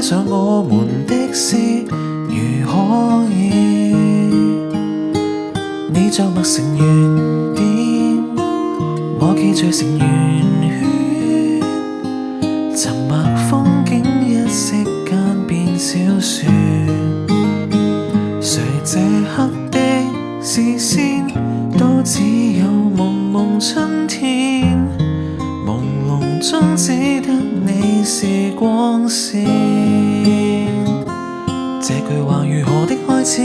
上我們的事，如可以，你作默成圓點，我記聚成圓圈，沉默風景一息間變小說。誰這刻的視線都只有朦朧春天，朦朧中只得你是光線。這句話如何的開始，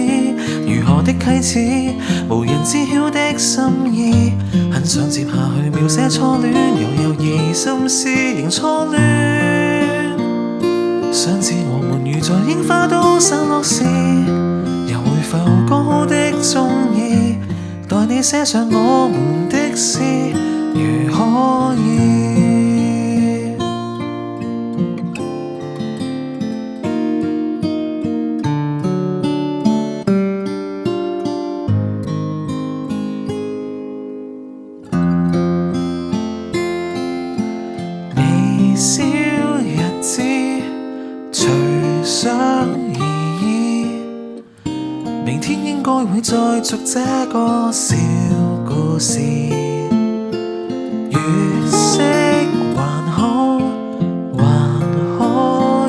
如何的啟齒，無人知曉的心意，很想接下去描寫初戀，又有疑心事仍初戀。想知我們如在櫻花都散落時，又會否講好的鍾意，待你寫上我們的事，如可以。微小日子隨想而已，明天應該會再續這個小故事。月色還好，還可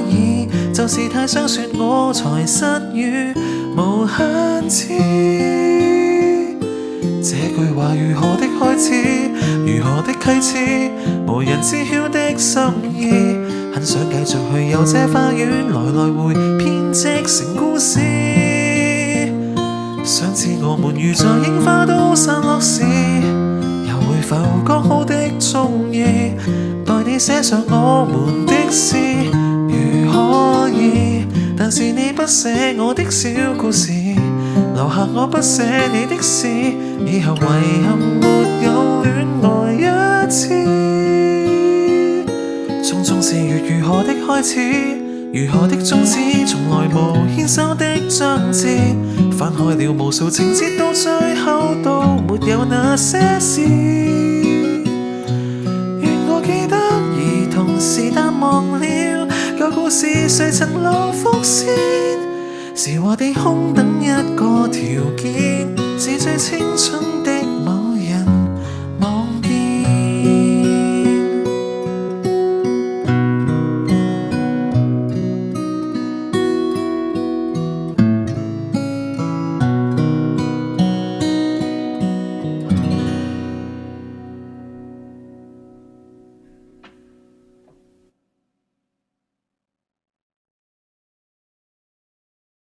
以，就是太想說我才失語無限次。這句話如何的開始，如何的啟齒，無人知曉的心意，很想繼續去遊這花園，來來回編織成故事。想知我們如在櫻花都散落時，又會否講好的鍾意，待你寫上我們的事，如可以。但是你不寫我的小故事，留下我不寫你的事，以後遺憾沒有戀愛一次。匆匆4月如何的開始，如何的終止，從來無牽手的章節，翻開了無數情節，到最後都沒有那些事。願我記得兒童時，但忘了舊故事誰曾留伏線，是和地空等一個條件，是最青春